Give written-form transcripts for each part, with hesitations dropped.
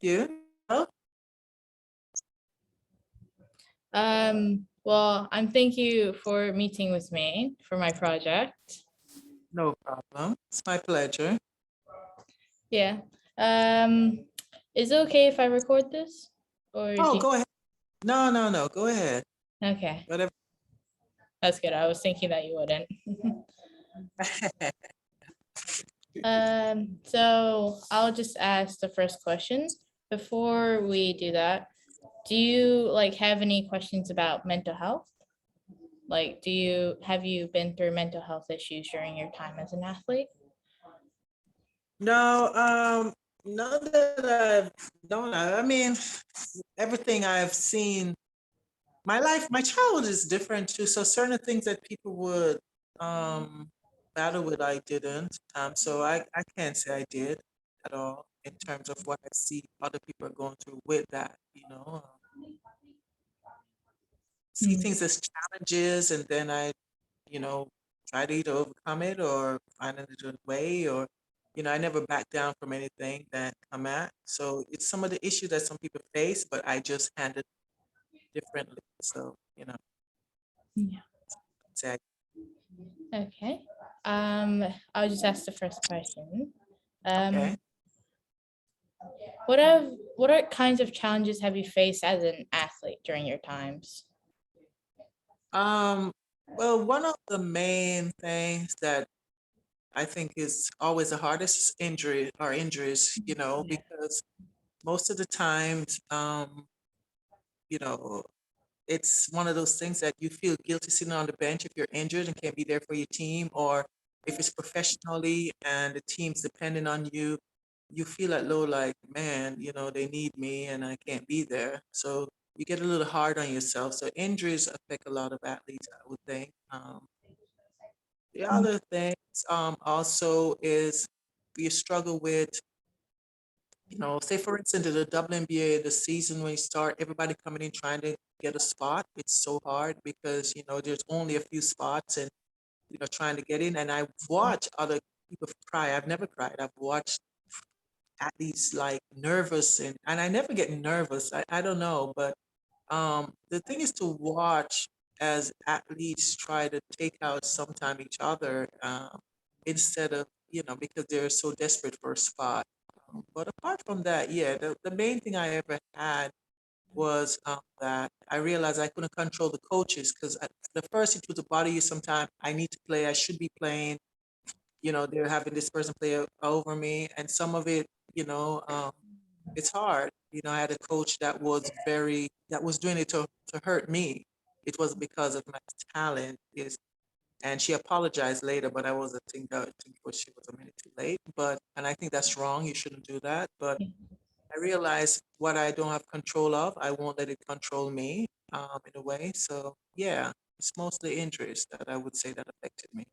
you. Oh, Well, thank you for meeting with me for my project. no problem. It's my pleasure. Yeah. Is it okay if I record this? Or do Oh, you... go ahead. No, no, no. Go ahead. Okay, Whatever. that's good. I was thinking that you wouldn't. So I'll just ask the first question. Before we do that, do you like have any questions about mental health? Like, have you been through mental health issues during your time as an athlete? No, none that I've known. I mean, everything I've seen, my life, my childhood is different too. So certain things that people would um battle with, I didn't. So I can't say I did at all in terms of what I see other people are going through with that, see Mm, things as challenges and then I, you know, try to either overcome it or find another way or, I never back down from anything that come at. So it's some of the issues that some people face, but I just handle it differently. So, yeah. say, Okay. I'll just ask the first question. okay. Um, what have what are kinds of challenges have you faced as an athlete during your times? Um, well, one of the main things that I think is always the hardest is injuries, because most of the times, you know, it's one of those things that you feel guilty sitting on the bench if you're injured and can't be there for your team, or if it's professionally and the team's depending on you, you feel at low like, man, they need me and I can't be there. So you get a little hard on yourself. So injuries affect a lot of athletes, I would think. The other things also is you struggle with, say for instance, in the WNBA, the season when you start, everybody coming in trying to get a spot. It's so hard because, there's only a few spots and, trying to get in. And I've watched other people cry. I've never cried. I've watched athletes like nervous and I never get nervous. I don't know, but the thing is to watch as athletes try to take out sometime each other instead of, because they're so desperate for a spot. But apart from that, yeah, the main thing I ever had was that I realized I couldn't control the coaches because the first it would bother you sometimes. I need to play, I should be playing, they're having this person play over me. And some of it, it's hard. I had a coach that was doing it to hurt me. It was because of my talent is, and she apologized later, but I wasn't think she was a minute too late. And I think that's wrong. You shouldn't do that. But I realized what I don't have control of, I won't let it control me, in a way. So yeah, it's mostly injuries that I would say that affected me.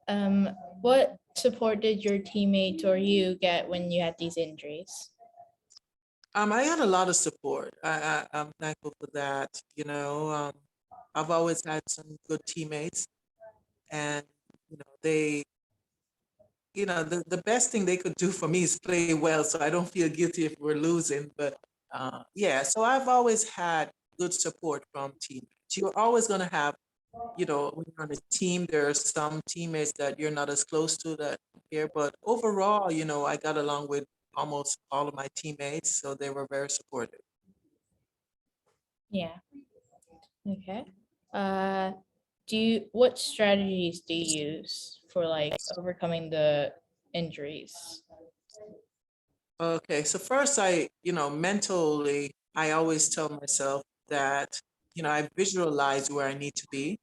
Um, what support did your teammates or you get when you had these injuries? I had a lot of support. I'm thankful for that. I've always had some good teammates, and they, the best thing they could do for me is play well, so I don't feel guilty if we're losing. But yeah, so I've always had good support from teammates. You're always going to have, when you're on a team, there are some teammates that you're not as close to that here. But overall, I got along with almost all of my teammates, so they were very supportive. Yeah. Okay. Uh, what strategies do you use for like overcoming the injuries? Okay, so first mentally, I always tell myself that, I visualize where I need to be.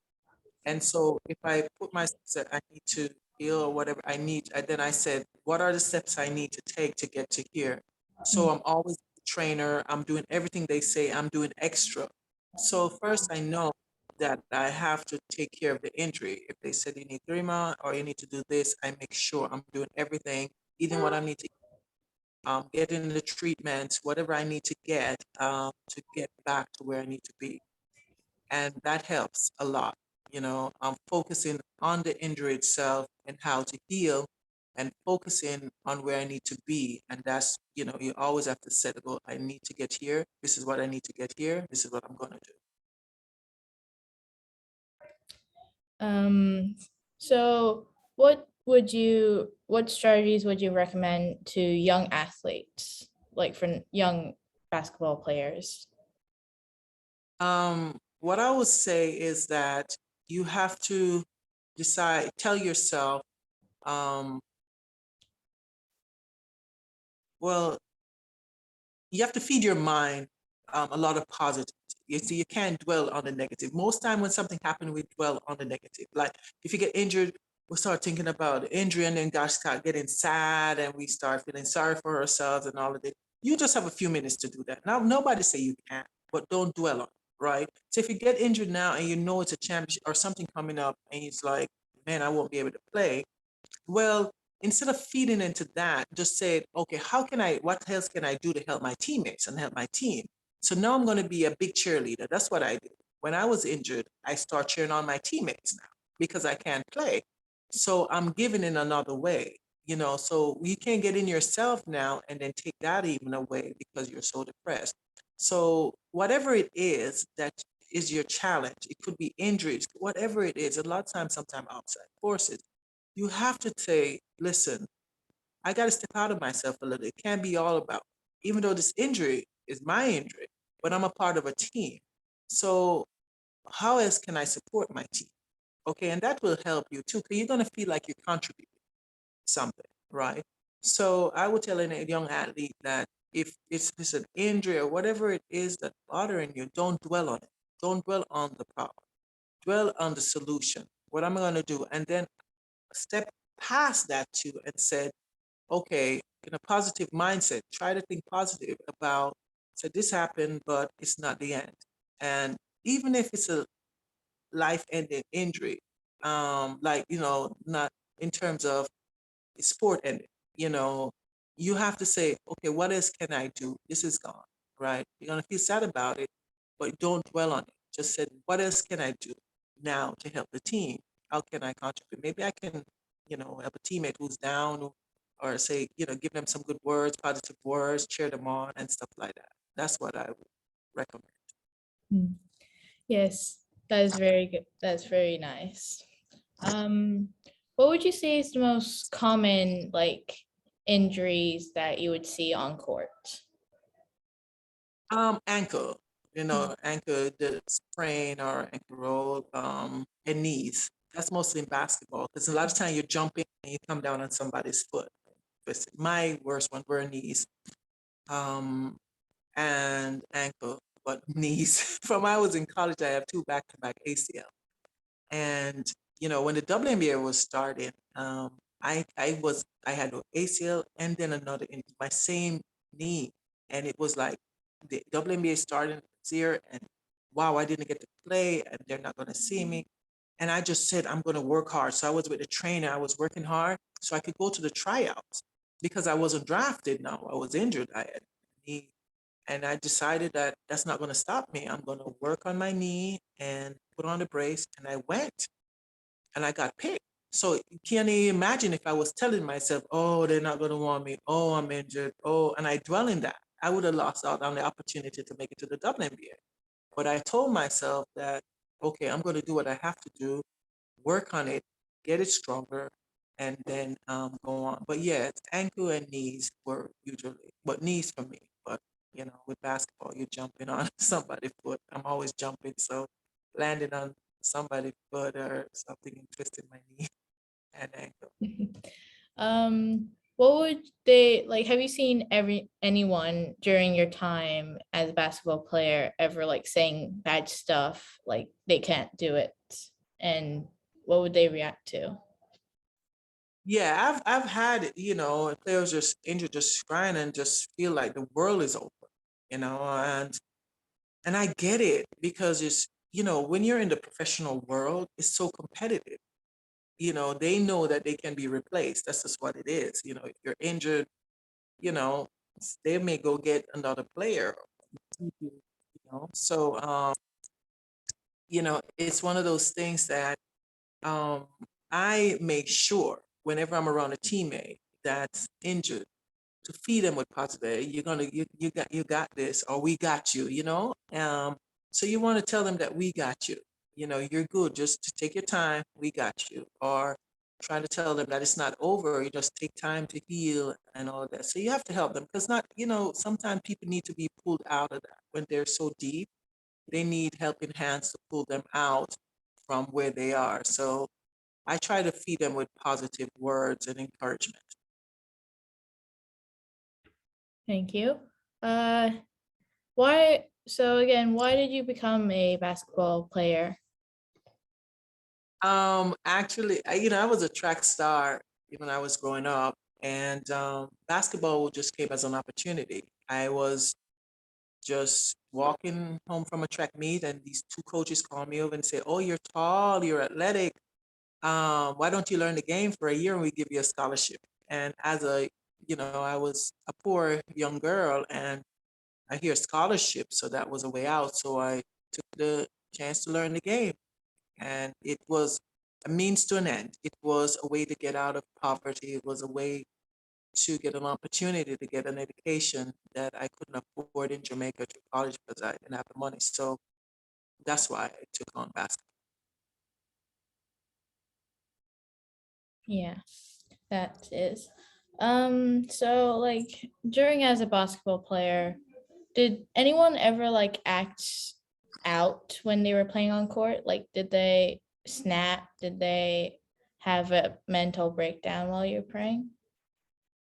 And so if I put myself that I need to heal or whatever I need, then I said, what are the steps I need to take to get to here? So Mm, I'm always a trainer. I'm doing everything they say. I'm doing extra. So first I know that I have to take care of the injury. If they said you need 3 months or you need to do this, I make sure I'm doing everything, eating what I need to, getting the treatments, whatever I need to get back to where I need to be. And that helps a lot. I'm focusing on the injury itself and how to heal and focusing on where I need to be. And that's, you always have to set a goal. I need to get here. This is what I need to get here. This is what I'm going to do. Um, so what strategies would you recommend to young athletes, like for young basketball players? What I would say is that you have to decide, tell yourself, um, well, you have to feed your mind a lot of positivity. You see, you can't dwell on the negative. Most time when something happens, we dwell on the negative. Like if you get injured, we start thinking about the injury and then gosh, start getting sad and we start feeling sorry for ourselves and all of it. You just have a few minutes to do that. Now, nobody say you can't, but don't dwell on it, right? So if you get injured now and you know it's a championship or something coming up and it's like, man, I won't be able to play, well, instead of feeding into that, just say, okay, what else can I do to help my teammates and help my team? So now I'm going to be a big cheerleader. That's what I did. When I was injured, I start cheering on my teammates now because I can't play. So I'm giving in another way, so you can't get in yourself now and then take that even away because you're so depressed. So whatever it is that is your challenge, it could be injuries, whatever it is, a lot of times, sometimes outside forces, you have to say, listen, I got to step out of myself a little. It can't be all about, even though this injury is my injury, but I'm a part of a team. So how else can I support my team? Okay, and that will help you too, because you're going to feel like you're contributing something, right? So I would tell a young athlete that if it's an injury or whatever it is that's bothering you, don't dwell on it. Don't dwell on the problem. Dwell on the solution. What am I going to do? And then step past that too and said, okay, in a positive mindset, try to think positive about, so this happened, but it's not the end. And even if it's a life-ending injury, like, not in terms of sport ending, you know, you have to say, okay, what else can I do? This is gone, right? You're gonna feel sad about it, but don't dwell on it. Just say, what else can I do now to help the team? How can I contribute? Maybe I can, help a teammate who's down, or say, give them some good words, positive words, cheer them on, and stuff like that. That's what I would recommend. Mm. Yes, that is very good. That's very nice. Um, what would you say is the most common like injuries that you would see on court? Ankle, Mm. ankle, the sprain or ankle roll, and knees. That's mostly in basketball because a lot of time you're jumping and you come down on somebody's foot. My worst one were knees, um, and ankle, but knees. From when I was in college, I have two back-to-back ACL. And when the WNBA was starting, I had an ACL and then another in my same knee, and it was like the WNBA starting this year, and wow, I didn't get to play, and they're not going to see me. And I just said I'm going to work hard. So I was with the trainer. I was working hard so I could go to the tryouts because I wasn't drafted. Now I was injured. I had knee, and I decided that that's not going to stop me. I'm going to work on my knee and put on the brace, and I went and I got picked. So can you imagine if I was telling myself, oh, they're not going to want me. Oh, I'm injured. Oh, and I dwell in that, I would have lost out on the opportunity to make it to the WNBA. But I told myself that, okay, I'm going to do what I have to do, work on it, get it stronger, and then go on. But yeah, ankle and knees were usually, but knees for me. But with basketball, you're jumping on somebody's foot. I'm always jumping, so landing on somebody's foot or something and twisting my knee and ankle. What would they like? Have you seen anyone during your time as a basketball player ever like saying bad stuff, like they can't do it, and what would they react to? Yeah, I've had players just injured, just crying and just feel like the world is over, and I get it because it's when you're in the professional world, it's so competitive. They know that they can be replaced. That's just what it is. If you're injured, you know, they may go get another player. So it's one of those things that um, I make sure. whenever I'm around a teammate that's injured, to feed them with positive. You got this, or we got you. So you want to tell them that we got you. You're good. Just to take your time. We got you. Or trying to tell them that it's not over. You just take time to heal and all that. So you have to help them because not, sometimes people need to be pulled out of that when they're so deep. They need helping hands to pull them out from where they are. So I try to feed them with positive words and encouragement. Thank you. Uh, why? So again, why did you become a basketball player? Actually, I was a track star when I was growing up, and basketball just came as an opportunity. I was just walking home from a track meet, and these two coaches called me over and said, "Oh, you're tall, you're athletic. Why don't you learn the game for a year and we give you a scholarship?" And I was a poor young girl, and I hear scholarship, so that was a way out. So I took the chance to learn the game, and it was a means to an end. It was a way to get out of poverty. It was a way to get an opportunity to get an education that I couldn't afford in Jamaica to college because I didn't have the money. So that's why I took on basketball. Yeah, that is. So like during as a basketball player, did anyone ever like act out when they were playing on court? Like did they snap? Did they have a mental breakdown while you're praying?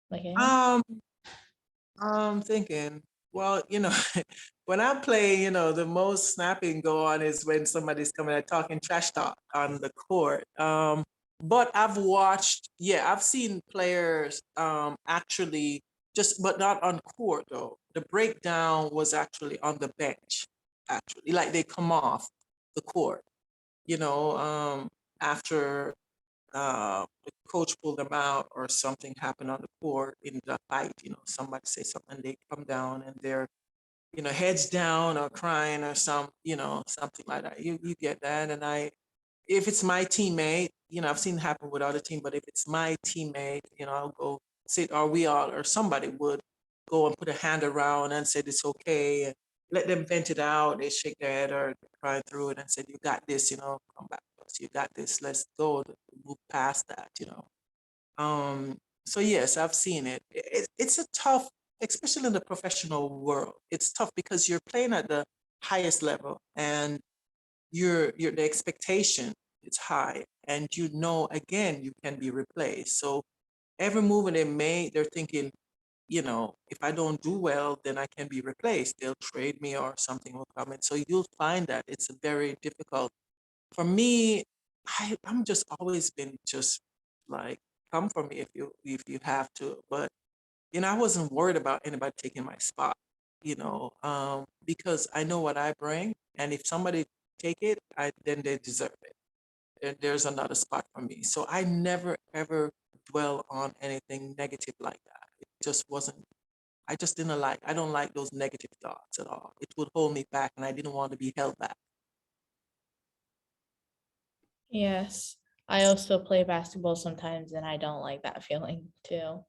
Like anyone? Um, I'm thinking, well, when I play, the most snapping go on is when somebody's coming and talking trash talk on the court. But I've watched, yeah, I've seen players actually but not on court though. The breakdown was actually on the bench, actually, like they come off the court, you know, after the coach pulled them out or something happened on the court in the fight, somebody say something, they come down and they're, heads down or crying or something like that. You get that. And if it's my teammate, I've seen it happen with other team, but if it's my teammate, I'll go sit, or we all, or somebody would go and put a hand around and say it's okay, and let them vent it out. They shake their head or cry through it and say, "You got this, come back to us. You got this. Let's go, move past that." Um, so yes, I've seen it. It's a tough, especially in the professional world. It's tough because you're playing at the highest level, and the expectation is high, and again you can be replaced. So every move they make, they're thinking, if I don't do well, then I can be replaced. They'll trade me or something will come in. So you'll find that it's a very difficult. For me, I'm just always been just like, come for me if you have to. But I wasn't worried about anybody taking my spot, because I know what I bring, and if somebody take it, then they deserve it. There's another spot for me. So I never ever dwell on anything negative like that. It just wasn't. I just didn't like. I don't like those negative thoughts at all. It would hold me back, and I didn't want to be held back. Yes. I also play basketball sometimes and I don't like that feeling too.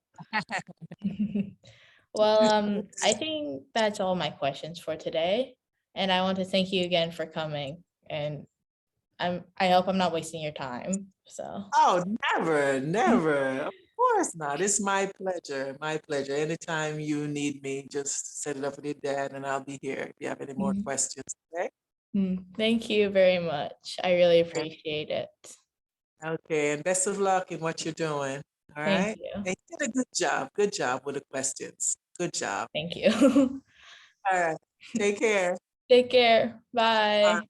Well, I think that's all my questions for today. And I want to thank you again for coming. And I hope I'm not wasting your time. So Oh, never, never. Of course not. It's my pleasure. My pleasure. Anytime you need me, just set it up with your dad, and I'll be here if you have any more mm, questions. Okay. thank you very much. I really appreciate it. Okay, and best of luck in what you're doing. All Thank right. you. And you did a good job. Good job with the questions. Good job. Thank you. All right. Take care. Take care. Bye. Bye.